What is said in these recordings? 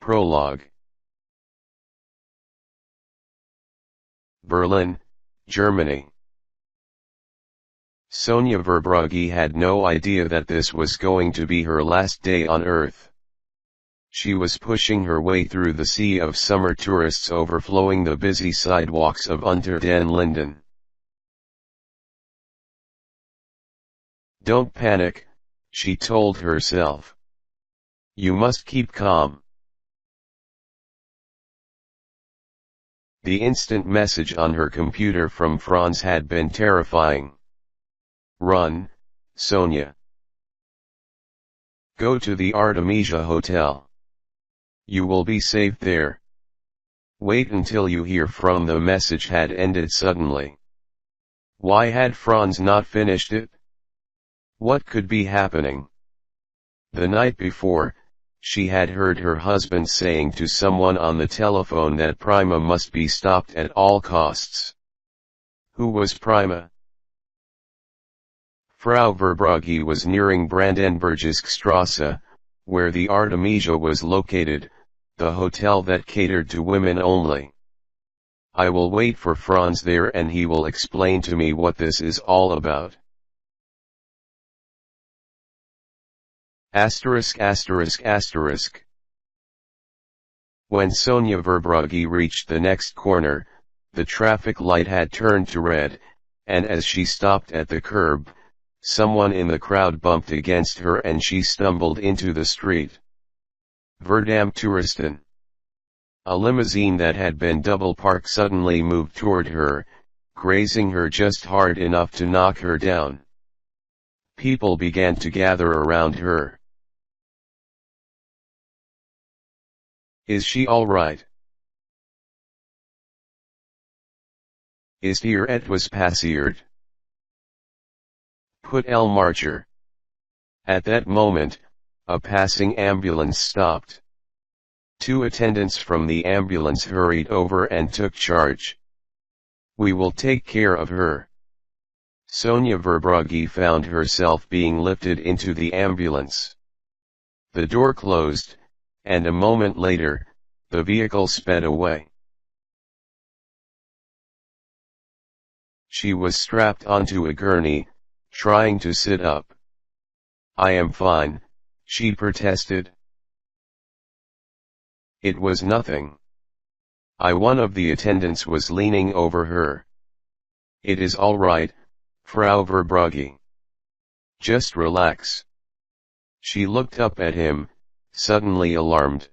Prologue. Berlin, Germany. Sonia Verbrugge had no idea that this was going to be her last day on Earth. She was pushing her way through the sea of summer tourists overflowing the busy sidewalks of Unter den Linden. "Don't panic," she told herself. "You must keep calm." The instant message on her computer from Franz had been terrifying. "Run, Sonia. Go to the Artemisia Hotel. You will be safe there. Wait until you hear from." The message had ended suddenly. Why had Franz not finished it? What could be happening? The night before, she had heard her husband saying to someone on the telephone that Prima must be stopped at all costs. Who was Prima? Frau Verbrugge was nearing Brandenburgstrasse, where the Artemisia was located, the hotel that catered to women only. "I will wait for Franz there and he will explain to me what this is all about." *******. When Sonia Verbrugge reached the next corner, the traffic light had turned to red, and as she stopped at the curb, someone in the crowd bumped against her and she stumbled into the street. Verdammt Touristen. A limousine that had been double parked suddenly moved toward her, grazing her just hard enough to knock her down. People began to gather around her. "Is she all right? Ist ihr etwas passiert? Put el Marcher." At that moment, a passing ambulance stopped. Two attendants from the ambulance hurried over and took charge. "We will take care of her." Sonia Verbrugge found herself being lifted into the ambulance. The door closed, and a moment later, the vehicle sped away. She was strapped onto a gurney, trying to sit up. "I am fine," she protested. It was nothing. One of the attendants was leaning over her. "It is all right, Frau Verbrugge. Just relax." She looked up at him, suddenly alarmed.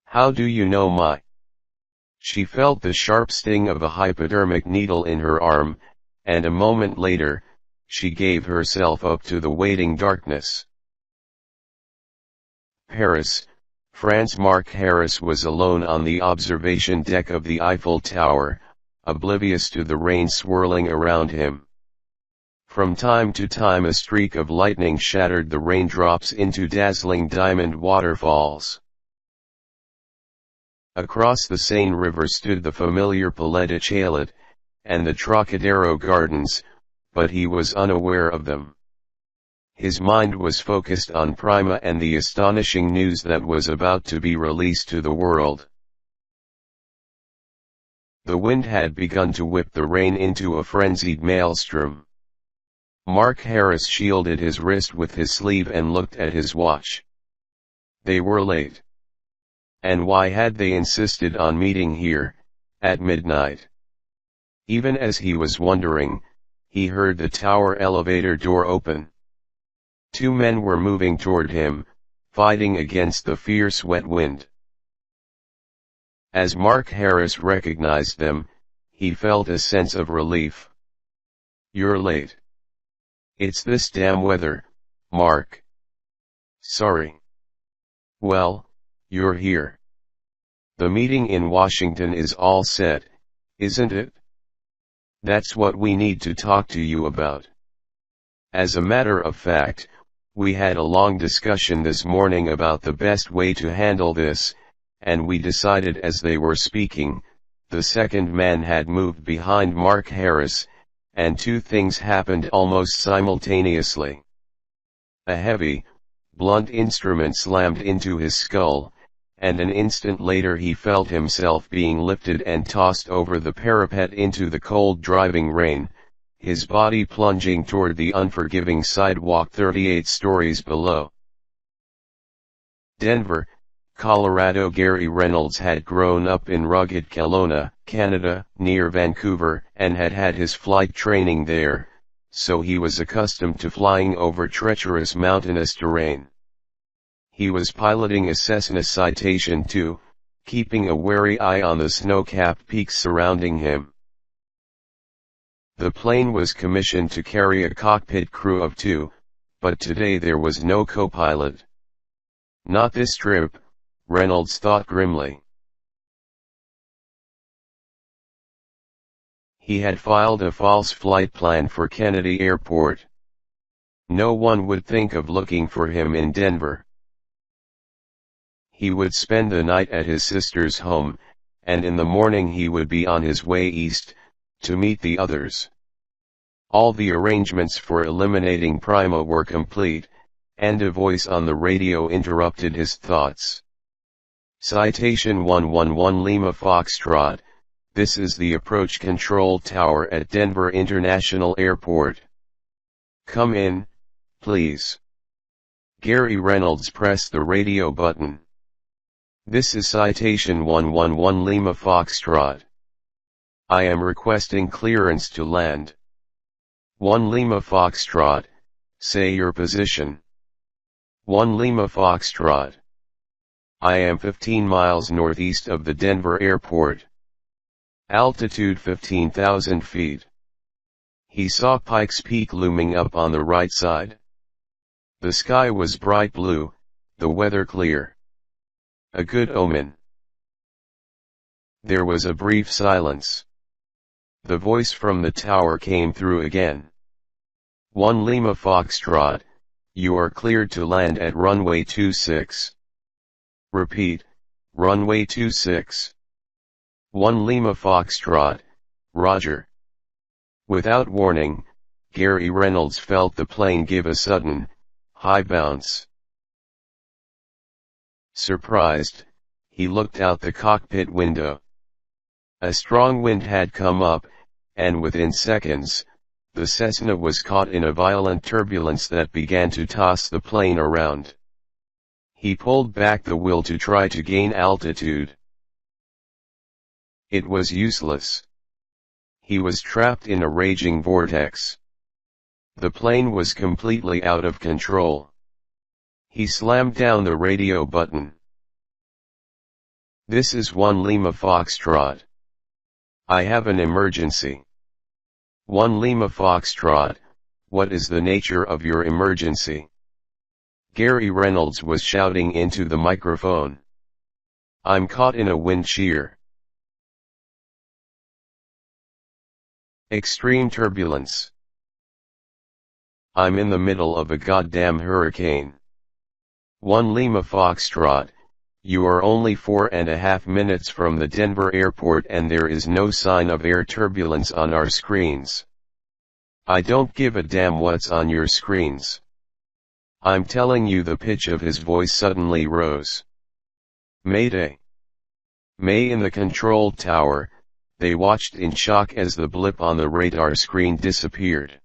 "How do you know my—" She felt the sharp sting of a hypodermic needle in her arm, and a moment later, she gave herself up to the waiting darkness. Paris, France. Mark Harris was alone on the observation deck of the Eiffel Tower, oblivious to the rain swirling around him. From time to time a streak of lightning shattered the raindrops into dazzling diamond waterfalls. Across the Seine River stood the familiar Palais de Chaillot, and the Trocadero Gardens, but he was unaware of them. His mind was focused on Prima and the astonishing news that was about to be released to the world. The wind had begun to whip the rain into a frenzied maelstrom. Mark Harris shielded his wrist with his sleeve and looked at his watch. They were late. And why had they insisted on meeting here, at midnight? Even as he was wondering, he heard the tower elevator door open. Two men were moving toward him, fighting against the fierce wet wind. As Mark Harris recognized them, he felt a sense of relief. "You're late. It's this damn weather, Mark." "Sorry." "Well, you're here. The meeting in Washington is all set, isn't it? That's what we need to talk to you about. As a matter of fact, we had a long discussion this morning about the best way to handle this, and we decided." As they were speaking, the second man had moved behind Mark Harris, and two things happened almost simultaneously. A heavy, blunt instrument slammed into his skull, and an instant later he felt himself being lifted and tossed over the parapet into the cold driving rain, his body plunging toward the unforgiving sidewalk 38 stories below. Denver, Colorado. Gary Reynolds had grown up in rugged Kelowna, Canada, near Vancouver, and had had his flight training there, so he was accustomed to flying over treacherous mountainous terrain. He was piloting a Cessna Citation II, keeping a wary eye on the snow-capped peaks surrounding him. The plane was commissioned to carry a cockpit crew of 2, but today there was no co-pilot. Not this trip, Reynolds thought grimly. He had filed a false flight plan for Kennedy Airport. No one would think of looking for him in Denver. He would spend the night at his sister's home, and in the morning he would be on his way east, to meet the others. All the arrangements for eliminating Prima were complete, and a voice on the radio interrupted his thoughts. Citation 111 Lima Foxtrot, this is the approach control tower at Denver International Airport. Come in, please. Gary Reynolds pressed the radio button. This is Citation 111 Lima Foxtrot. I am requesting clearance to land. 1 Lima Foxtrot, say your position. 1 Lima Foxtrot. I am 15 miles northeast of the Denver airport. Altitude 15,000 feet. He saw Pikes Peak looming up on the right side. The sky was bright blue, the weather clear. A good omen. There was a brief silence. The voice from the tower came through again. 1 Lima Foxtrot, you are cleared to land at runway 26. Repeat, runway 26. 1 Lima Foxtrot, Roger. Without warning, Gary Reynolds felt the plane give a sudden, high bounce. Surprised, he looked out the cockpit window. A strong wind had come up, and within seconds, the Cessna was caught in a violent turbulence that began to toss the plane around. He pulled back the wheel to try to gain altitude. It was useless. He was trapped in a raging vortex. The plane was completely out of control. He slammed down the radio button. This is 1 Lima Foxtrot. I have an emergency. 1 Lima Foxtrot, what is the nature of your emergency? Gary Reynolds was shouting into the microphone. I'm caught in a wind shear. Extreme turbulence. I'm in the middle of a goddamn hurricane. 1 Lima Foxtrot, you are only 4.5 minutes from the Denver airport and there is no sign of air turbulence on our screens. I don't give a damn what's on your screens. I'm telling you. The pitch of his voice suddenly rose. Mayday. May in the control tower, they watched in shock as the blip on the radar screen disappeared.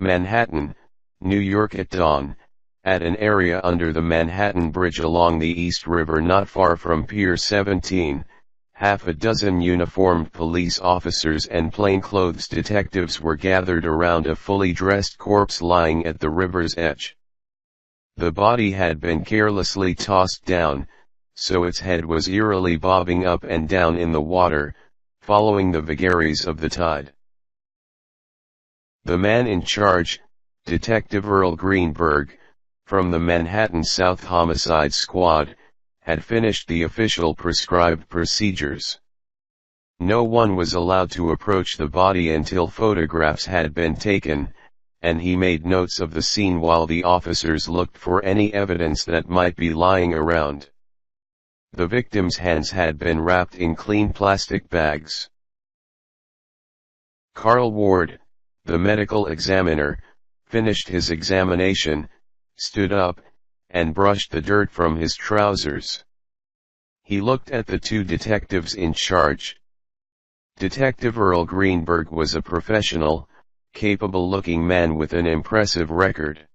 Manhattan, New York at dawn, at an area under the Manhattan Bridge along the East River not far from Pier 17, half a dozen uniformed police officers and plainclothes detectives were gathered around a fully dressed corpse lying at the river's edge. The body had been carelessly tossed down, so its head was eerily bobbing up and down in the water, following the vagaries of the tide. The man in charge, Detective Earl Greenberg, from the Manhattan South Homicide Squad, had finished the official prescribed procedures. No one was allowed to approach the body until photographs had been taken, and he made notes of the scene while the officers looked for any evidence that might be lying around. The victim's hands had been wrapped in clean plastic bags. Carl Ward, The medical examiner finished his examination, stood up, and brushed the dirt from his trousers. He looked at the two detectives in charge. Detective Earl Greenberg was a professional, capable-looking man with an impressive record.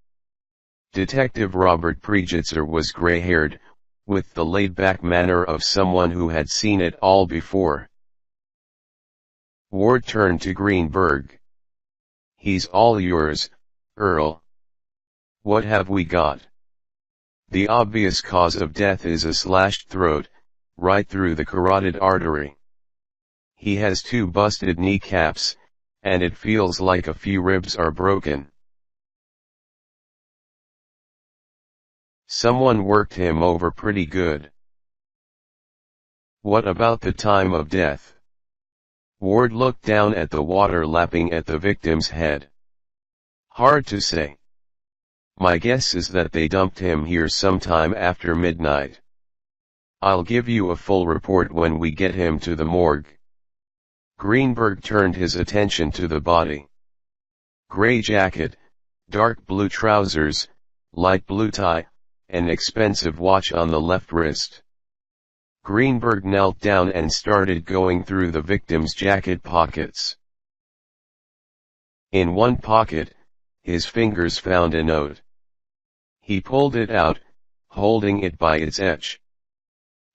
Detective Robert Prijitzer was gray-haired, with the laid-back manner of someone who had seen it all before. Ward turned to Greenberg. "He's all yours, Earl. What have we got?" "The obvious cause of death is a slashed throat, right through the carotid artery. He has 2 busted kneecaps, and it feels like a few ribs are broken. Someone worked him over pretty good." "What about the time of death?" Ward looked down at the water lapping at the victim's head. "Hard to say. My guess is that they dumped him here sometime after midnight. I'll give you a full report when we get him to the morgue." Greenberg turned his attention to the body. Gray jacket, dark blue trousers, light blue tie, an expensive watch on the left wrist. Greenberg knelt down and started going through the victim's jacket pockets. In one pocket, his fingers found a note. He pulled it out, holding it by its edge.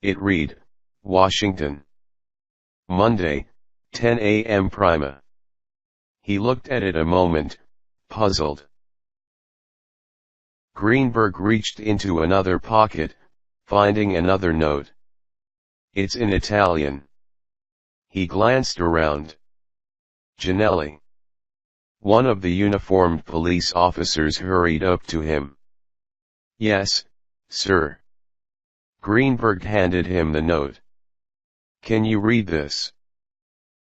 It read, "Washington. Monday, 10 a.m. Prima." He looked at it a moment, puzzled. Greenberg reached into another pocket, finding another note. "It's in Italian." He glanced around. "Ginelli." One of the uniformed police officers hurried up to him. "Yes, sir." Greenberg handed him the note. "Can you read this?"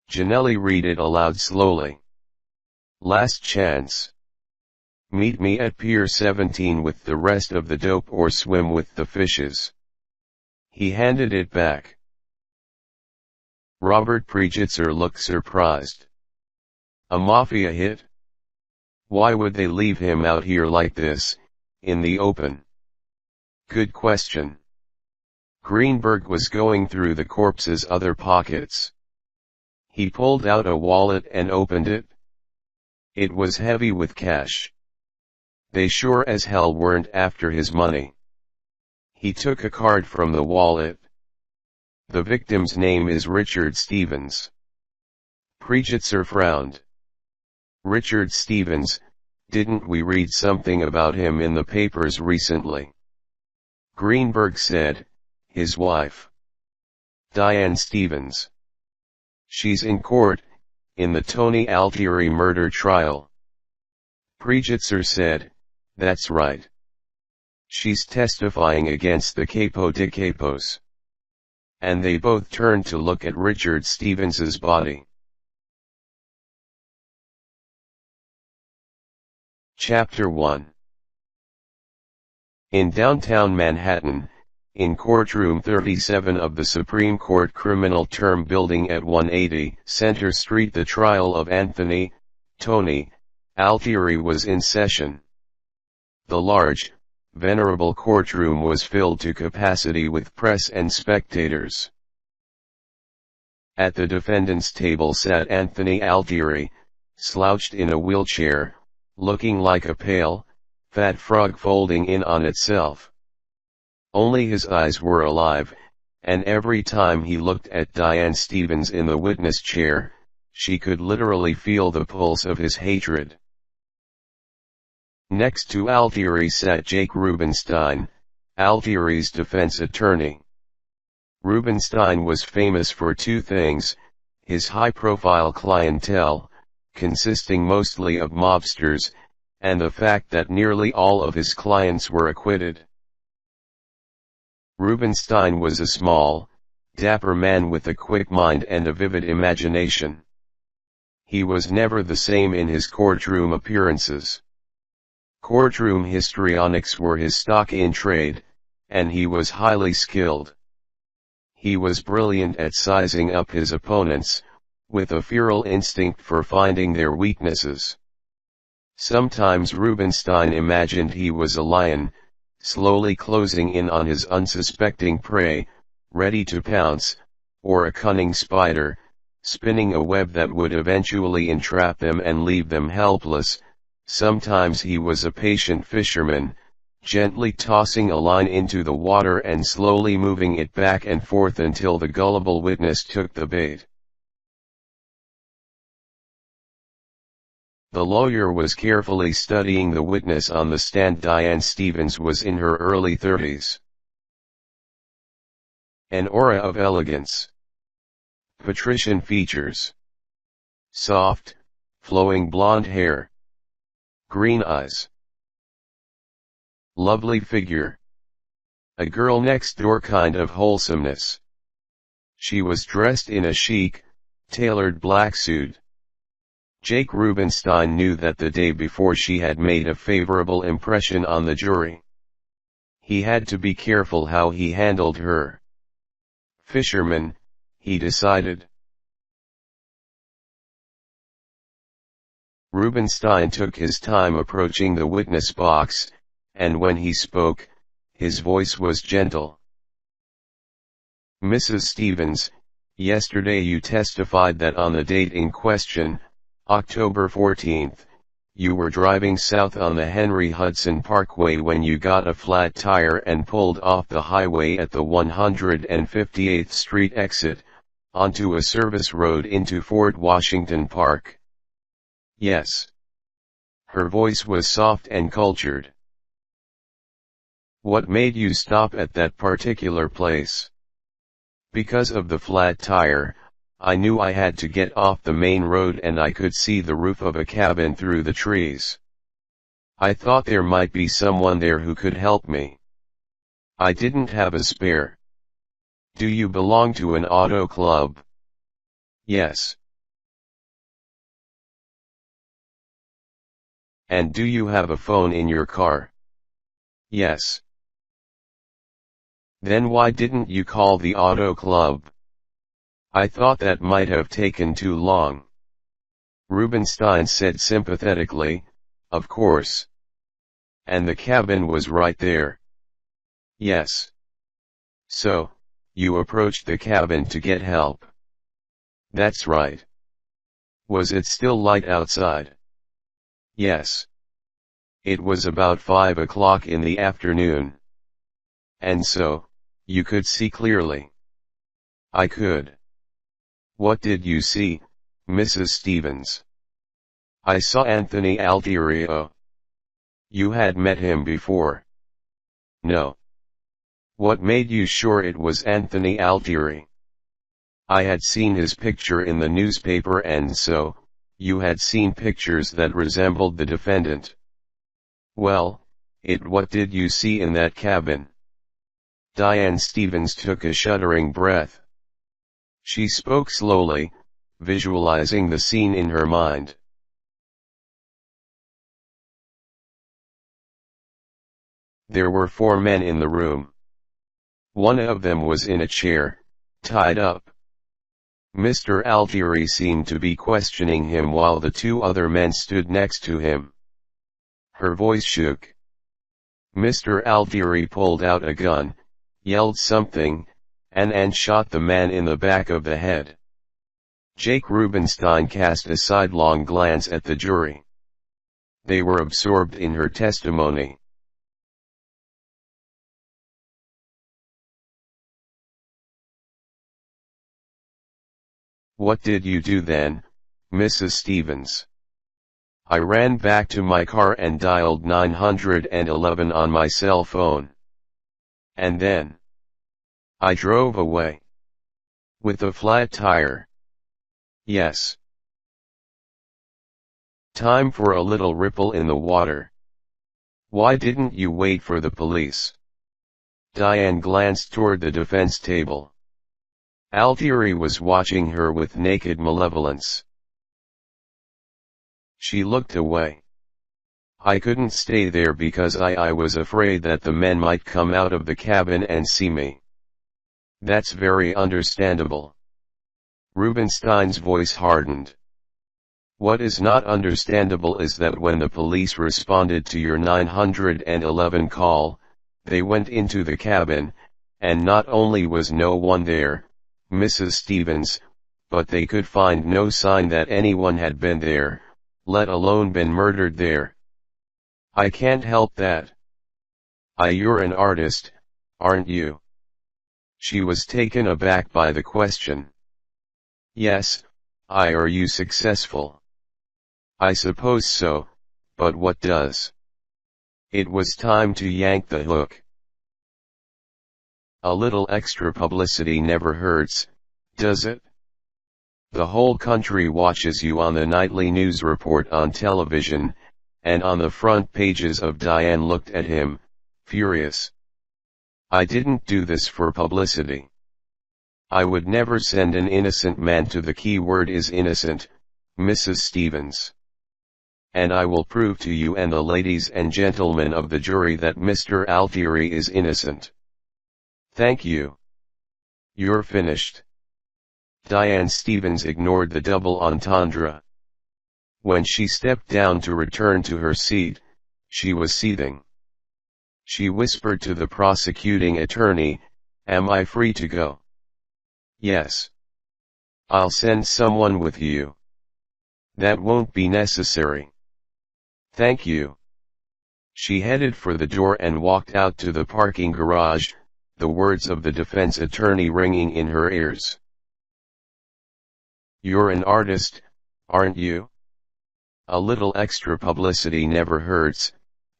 Ginelli read it aloud slowly. "Last chance. Meet me at Pier 17 with the rest of the dope or swim with the fishes." He handed it back. Robert Prijitzer looked surprised. "A mafia hit? Why would they leave him out here like this, in the open?" "Good question." Greenberg was going through the corpse's other pockets. He pulled out a wallet and opened it. It was heavy with cash. They sure as hell weren't after his money. He took a card from the wallet. "The victim's name is Richard Stevens." Prijitzer frowned. "Richard Stevens, didn't we read something about him in the papers recently?" Greenberg said, "His wife. Diane Stevens. She's in court, in the Tony Altieri murder trial." Prijitzer said, "That's right. She's testifying against the Capo de Capos." And they both turned to look at Richard Stevens's body. Chapter 1. In downtown Manhattan, in courtroom 37 of the Supreme Court Criminal Term Building at 180 Center Street, the trial of Anthony, Tony, Altieri was in session. The large, venerable courtroom was filled to capacity with press and spectators. At the defendant's table sat Anthony Altieri, slouched in a wheelchair, looking like a pale, fat frog folding in on itself. Only his eyes were alive, and every time he looked at Diane Stevens in the witness chair, she could literally feel the pulse of his hatred. Next to Altieri sat Jake Rubenstein, Altieri's defense attorney. Rubenstein was famous for 2 things: his high-profile clientele, consisting mostly of mobsters, and the fact that nearly all of his clients were acquitted. Rubenstein was a small, dapper man with a quick mind and a vivid imagination. He was never the same in his courtroom appearances. Courtroom histrionics were his stock in trade, and he was highly skilled. He was brilliant at sizing up his opponents, with a feral instinct for finding their weaknesses. Sometimes Rubinstein imagined he was a lion, slowly closing in on his unsuspecting prey, ready to pounce, or a cunning spider, spinning a web that would eventually entrap them and leave them helpless. Sometimes he was a patient fisherman, gently tossing a line into the water and slowly moving it back and forth until the gullible witness took the bait. The lawyer was carefully studying the witness on the stand. Diane Stevens was in her early 30s. An aura of elegance. Patrician features. Soft, flowing blonde hair. Green eyes. Lovely figure. A girl next door kind of wholesomeness. She was dressed in a chic, tailored black suit. Jake Rubinstein knew that the day before she had made a favorable impression on the jury. He had to be careful how he handled her. Fisherman, he decided. Rubinstein took his time approaching the witness box, and when he spoke, his voice was gentle. Mrs. Stevens, yesterday you testified that on the date in question, October 14th, you were driving south on the Henry Hudson Parkway when you got a flat tire and pulled off the highway at the 158th Street exit, onto a service road into Fort Washington Park. Yes. Her voice was soft and cultured. What made you stop at that particular place? Because of the flat tire. I knew I had to get off the main road and I could see the roof of a cabin through the trees. I thought there might be someone there who could help me. I didn't have a spare. Do you belong to an auto club? Yes. And do you have a phone in your car? Yes. Then why didn't you call the auto club? I thought that might have taken too long. Rubinstein said sympathetically, of course. And the cabin was right there. Yes. So, you approached the cabin to get help. That's right. Was it still light outside? Yes. It was about 5 o'clock in the afternoon. And so, you could see clearly? I could. What did you see, Mrs. Stevens? I saw Anthony Altieri. You had met him before? No. What made you sure it was Anthony Altieri? I had seen his picture in the newspaper and so, you had seen pictures that resembled the defendant. Well, what did you see in that cabin? Diane Stevens took a shuddering breath. She spoke slowly, visualizing the scene in her mind. There were 4 men in the room. One of them was in a chair, tied up. Mr. Altieri seemed to be questioning him while the 2 other men stood next to him. Her voice shook. Mr. Altieri pulled out a gun, yelled something, and shot the man in the back of the head. Jake Rubinstein cast a sidelong glance at the jury. They were absorbed in her testimony. What did you do then, Mrs. Stevens? I ran back to my car and dialed 911 on my cell phone. And then I drove away. With a flat tire. Yes. Time for a little ripple in the water. Why didn't you wait for the police? Diane glanced toward the defense table. Altieri was watching her with naked malevolence. She looked away. I couldn't stay there because I was afraid that the men might come out of the cabin and see me. That's very understandable. Rubinstein's voice hardened. What is not understandable is that when the police responded to your 911 call, they went into the cabin, and not only was no one there, Mrs. Stevens, but they could find no sign that anyone had been there, let alone been murdered there. I can't help that. You're an artist, aren't you? She was taken aback by the question. Yes, are you successful? I suppose so, but what does? It was time to yank the hook. A little extra publicity never hurts, does it? The whole country watches you on the nightly news report on television, and on the front pages of Diane looked at him, furious. I didn't do this for publicity. I would never send an innocent man to the key word is innocent, Mrs. Stevens. And I will prove to you and the ladies and gentlemen of the jury that Mr. Altieri is innocent. Thank you. You're finished. Diane Stevens ignored the double entendre. When she stepped down to return to her seat, she was seething. She whispered to the prosecuting attorney, "Am I free to go?" "Yes. I'll send someone with you." "That won't be necessary." "Thank you." She headed for the door and walked out to the parking garage, the words of the defense attorney ringing in her ears. You're an artist, aren't you? A little extra publicity never hurts,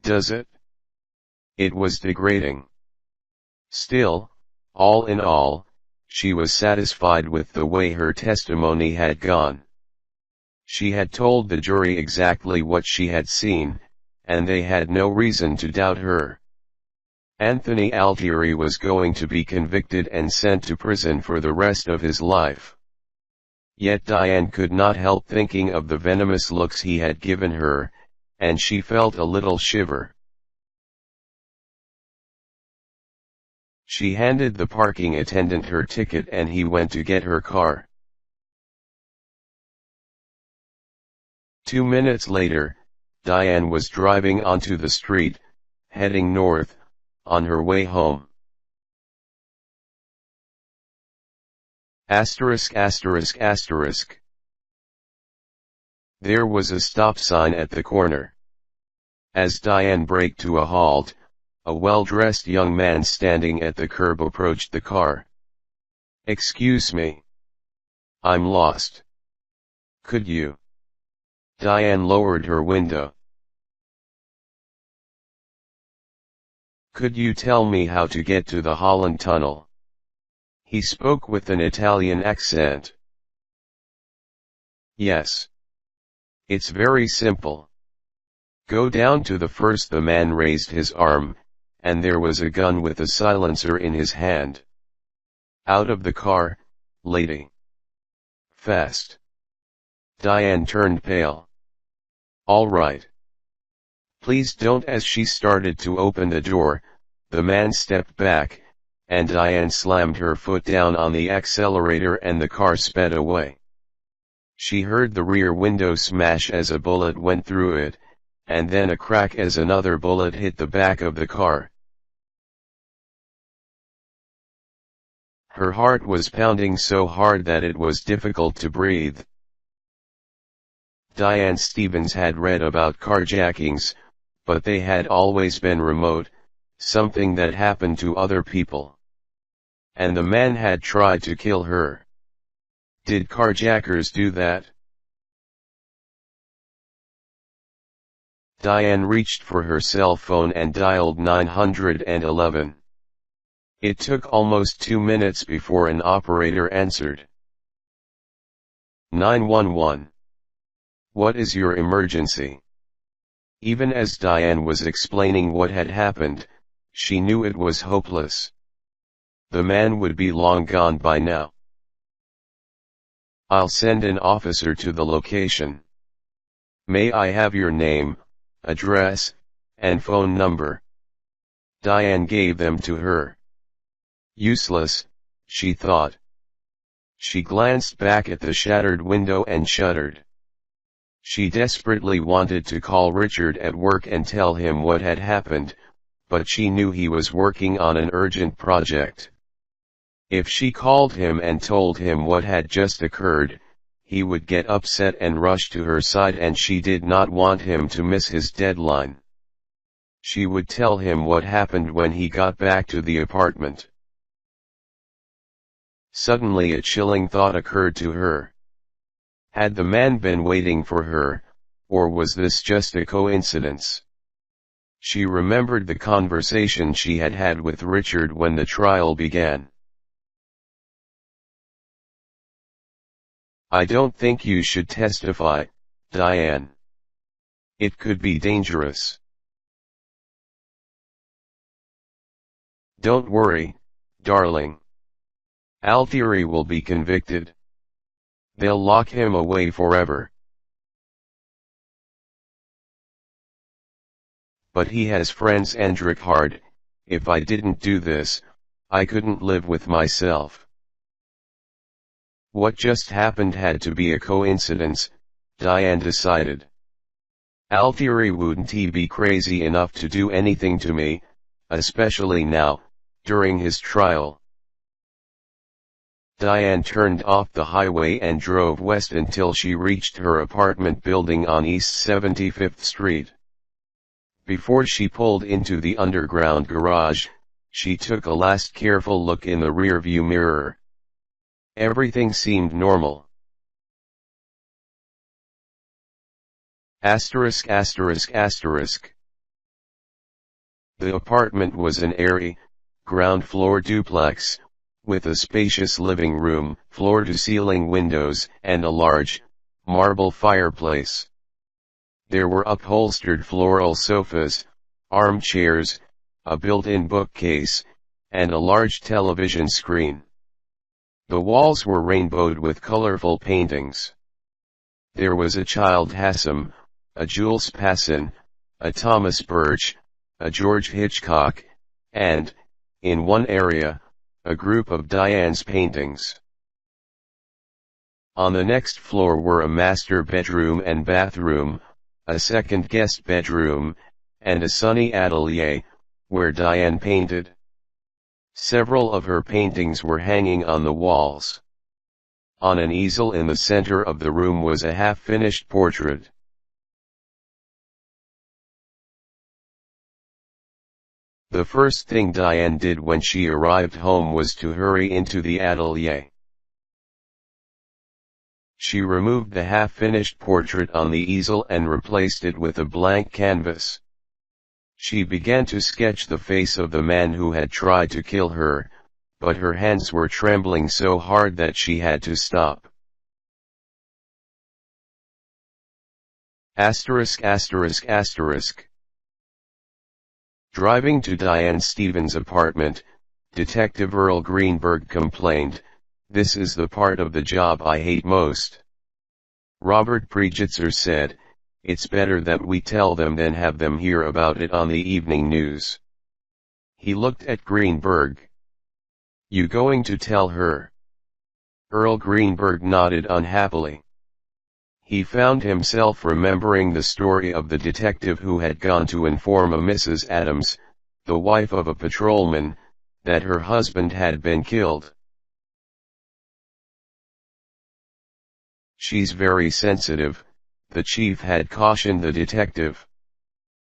does it? It was degrading. Still, all in all, she was satisfied with the way her testimony had gone. She had told the jury exactly what she had seen, and they had no reason to doubt her. Anthony Altieri was going to be convicted and sent to prison for the rest of his life. Yet Diane could not help thinking of the venomous looks he had given her, and she felt a little shiver. She handed the parking attendant her ticket and he went to get her car. 2 minutes later, Diane was driving onto the street, heading north, on her way home. Asterisk asterisk asterisk. There was a stop sign at the corner. As Diane braked to a halt, a well-dressed young man standing at the curb approached the car. "Excuse me. I'm lost. Could you?" Diane lowered her window. "Could you tell me how to get to the Holland Tunnel?" He spoke with an Italian accent. "Yes. It's very simple. Go down to the first." The man raised his arm, and there was a gun with a silencer in his hand. "Out of the car, lady. Fast." Diane turned pale. "All right. Please don't." As she started to open the door, the man stepped back, and Diane slammed her foot down on the accelerator and the car sped away. She heard the rear window smash as a bullet went through it, and then a crack as another bullet hit the back of the car. Her heart was pounding so hard that it was difficult to breathe. Diane Stevens had read about carjackings, but they had always been remote, something that happened to other people. And the man had tried to kill her. Did carjackers do that? Diane reached for her cell phone and dialed 911. It took almost 2 minutes before an operator answered. 911. What is your emergency? Even as Diane was explaining what had happened, she knew it was hopeless. The man would be long gone by now. I'll send an officer to the location. May I have your name, address, and phone number? Diane gave them to her. Useless, she thought. She glanced back at the shattered window and shuddered. She desperately wanted to call Richard at work and tell him what had happened, but she knew he was working on an urgent project. If she called him and told him what had just occurred, he would get upset and rush to her side, and she did not want him to miss his deadline. She would tell him what happened when he got back to the apartment. Suddenly a chilling thought occurred to her. Had the man been waiting for her, or was this just a coincidence? She remembered the conversation she had had with Richard when the trial began. "I don't think you should testify, Diane. It could be dangerous." "Don't worry, darling. Altieri will be convicted. They'll lock him away forever. But he has friends and Richard. If I didn't do this, I couldn't live with myself." What just happened had to be a coincidence, Diane decided. Altieri wouldn't be crazy enough to do anything to me, especially now, during his trial. Diane turned off the highway and drove west until she reached her apartment building on East 75th Street. Before she pulled into the underground garage, she took a last careful look in the rearview mirror. Everything seemed normal. ******. The apartment was an airy, ground-floor duplex, with a spacious living room, floor-to-ceiling windows, and a large, marble fireplace. There were upholstered floral sofas, armchairs, a built-in bookcase, and a large television screen. The walls were rainbowed with colorful paintings. There was a Child Hassam, a Jules Passon, a Thomas Birch, a George Hitchcock, and, in one area, a group of Diane's paintings. On the next floor were a master bedroom and bathroom, a second guest bedroom, and a sunny atelier, where Diane painted. Several of her paintings were hanging on the walls. On an easel in the center of the room was a half-finished portrait. The first thing Diane did when she arrived home was to hurry into the atelier. She removed the half-finished portrait on the easel and replaced it with a blank canvas. She began to sketch the face of the man who had tried to kill her, but her hands were trembling so hard that she had to stop. ******. Driving to Diane Stevens' apartment, Detective Earl Greenberg complained, "This is the part of the job I hate most." Robert Prejitzer said, "It's better that we tell them than have them hear about it on the evening news." He looked at Greenberg. "You going to tell her?" Earl Greenberg nodded unhappily. He found himself remembering the story of the detective who had gone to inform a Mrs. Adams, the wife of a patrolman, that her husband had been killed. "She's very sensitive," the chief had cautioned the detective.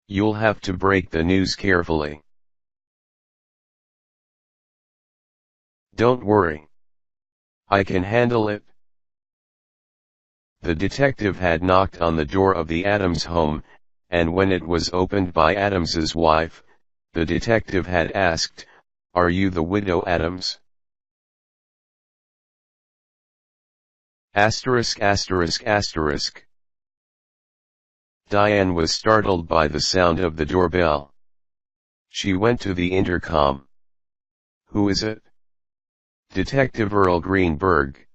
"You'll have to break the news carefully." "Don't worry. I can handle it." The detective had knocked on the door of the Adams home, and when it was opened by Adams's wife, the detective had asked, "Are you the widow Adams?" ******. Diane was startled by the sound of the doorbell. She went to the intercom. "Who is it?" "Detective Earl Greenberg.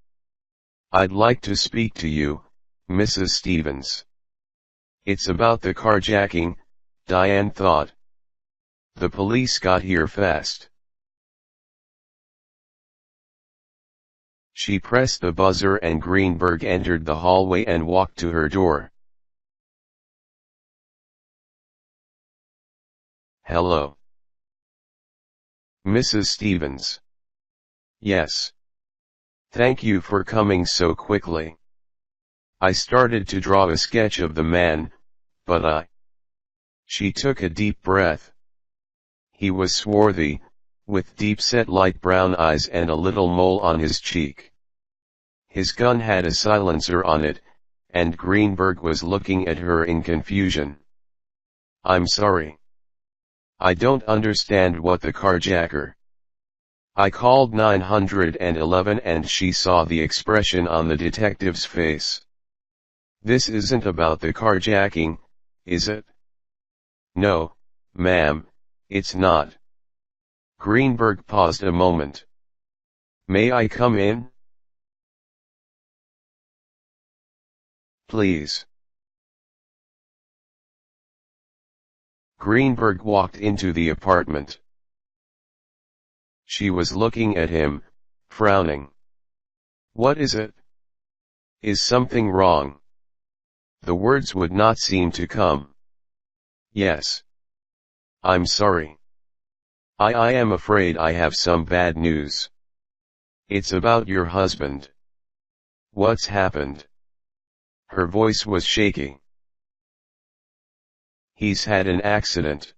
I'd like to speak to you, Mrs. Stevens." "It's about the carjacking," Diane thought. "The police got here fast." She pressed the buzzer and Greenberg entered the hallway and walked to her door. Hello. Mrs. Stevens. Yes. Thank you for coming so quickly. I started to draw a sketch of the man, but She took a deep breath. He was swarthy, with deep-set light brown eyes and a little mole on his cheek. His gun had a silencer on it, and Greenberg was looking at her in confusion. I'm sorry. I don't understand what the carjacker. I called 911 and she saw the expression on the detective's face. This isn't about the carjacking, is it? No, ma'am, it's not. Greenberg paused a moment. May I come in? Please. Greenberg walked into the apartment. She was looking at him, frowning. What is it? Is something wrong? The words would not seem to come. Yes. I'm sorry. I am afraid I have some bad news. It's about your husband. What's happened? Her voice was shaky. He's had an accident.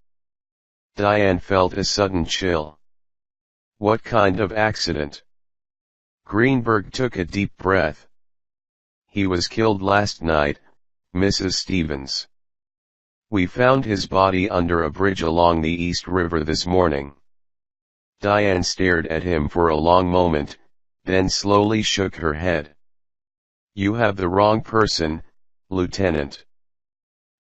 Diane felt a sudden chill. What kind of accident? Greenberg took a deep breath. He was killed last night, Mrs. Stevens. We found his body under a bridge along the East River this morning. Diane stared at him for a long moment, then slowly shook her head. You have the wrong person, Lieutenant.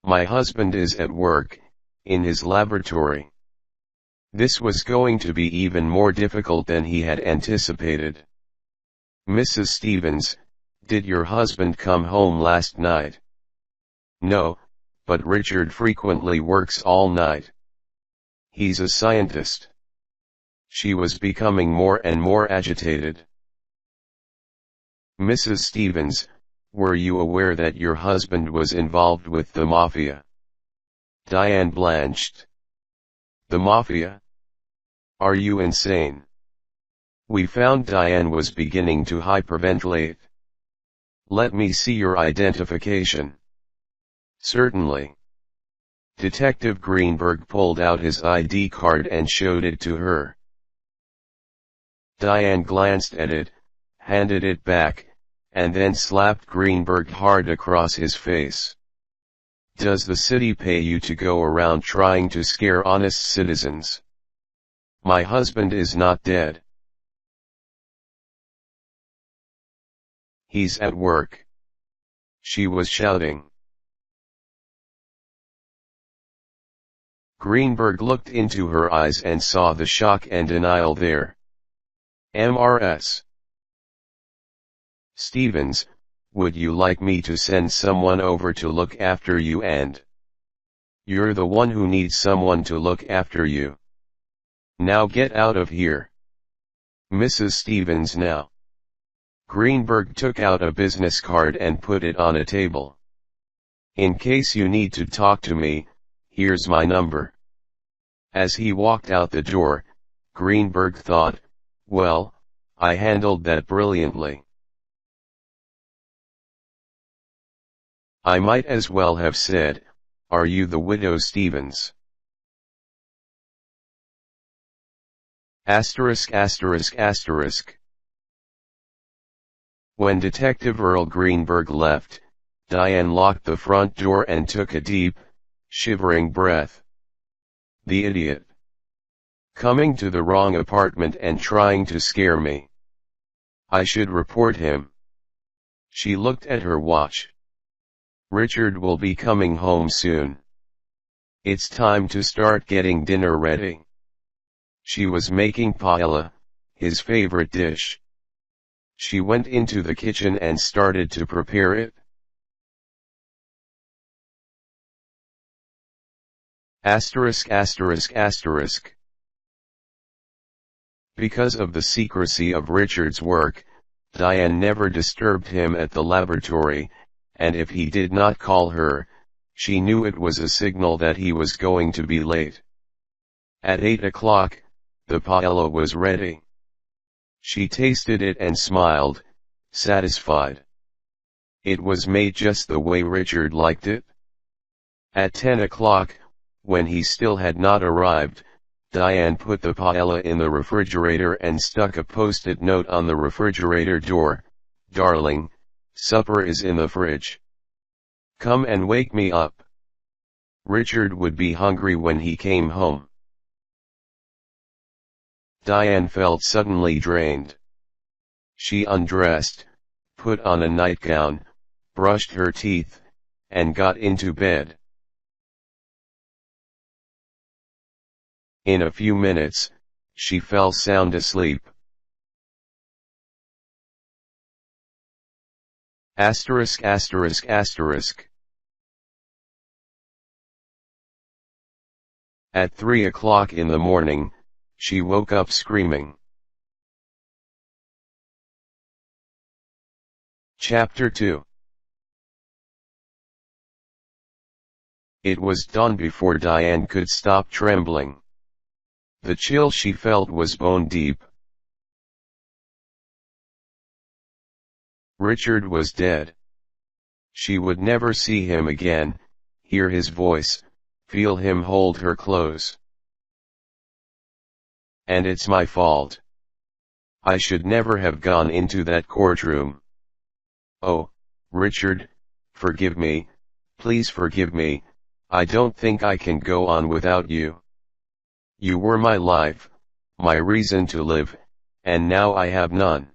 My husband is at work, in his laboratory. This was going to be even more difficult than he had anticipated. Mrs. Stevens, did your husband come home last night? No, but Richard frequently works all night. He's a scientist. She was becoming more and more agitated. Mrs. Stevens, were you aware that your husband was involved with the mafia? Diane blanched. The mafia? Are you insane? We found Diane was beginning to hyperventilate. Let me see your identification. Certainly. Detective Greenberg pulled out his ID card and showed it to her. Diane glanced at it, handed it back, and then slapped Greenberg hard across his face. Does the city pay you to go around trying to scare honest citizens? My husband is not dead. He's at work. She was shouting. Greenberg looked into her eyes and saw the shock and denial there. Mrs. Stevens, would you like me to send someone over to look after you? And you're the one who needs someone to look after you. Now get out of here. Mrs. Stevens now. Greenberg took out a business card and put it on a table. In case you need to talk to me, here's my number. As he walked out the door, Greenberg thought, well, I handled that brilliantly. I might as well have said, are you the widow Stevens? Asterisk asterisk asterisk. When Detective Earl Greenberg left, Diane locked the front door and took a deep, shivering breath. The idiot. Coming to the wrong apartment and trying to scare me. I should report him. She looked at her watch. Richard will be coming home soon. It's time to start getting dinner ready. She was making paella, his favorite dish. She went into the kitchen and started to prepare it. Asterisk asterisk asterisk. Because of the secrecy of Richard's work, Diane never disturbed him at the laboratory, and if he did not call her, she knew it was a signal that he was going to be late. At 8 o'clock, the paella was ready. She tasted it and smiled, satisfied. It was made just the way Richard liked it. At 10 o'clock, when he still had not arrived, Diane put the paella in the refrigerator and stuck a post-it note on the refrigerator door. "Darling, supper is in the fridge. Come and wake me up." Richard would be hungry when he came home. Diane felt suddenly drained. She undressed, put on a nightgown, brushed her teeth, and got into bed. In a few minutes, she fell sound asleep. Asterisk asterisk asterisk. At 3 o'clock in the morning, she woke up screaming. Chapter 2. It was dawn before Diane could stop trembling. The chill she felt was bone deep. Richard was dead. She would never see him again, hear his voice, feel him hold her close. And it's my fault. I should never have gone into that courtroom. Oh, Richard, forgive me, please forgive me. I don't think I can go on without you. You were my life, my reason to live, and now I have none.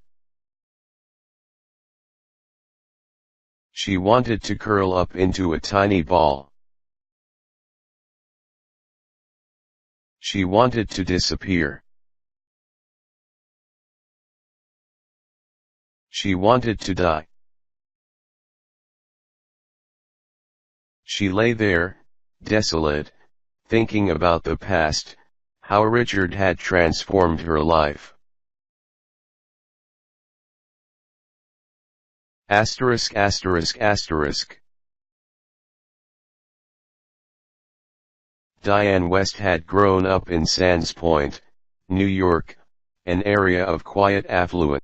She wanted to curl up into a tiny ball. She wanted to disappear. She wanted to die. She lay there, desolate, thinking about the past, how Richard had transformed her life. Asterisk asterisk asterisk. Diane West had grown up in Sands Point, New York, an area of quiet affluence.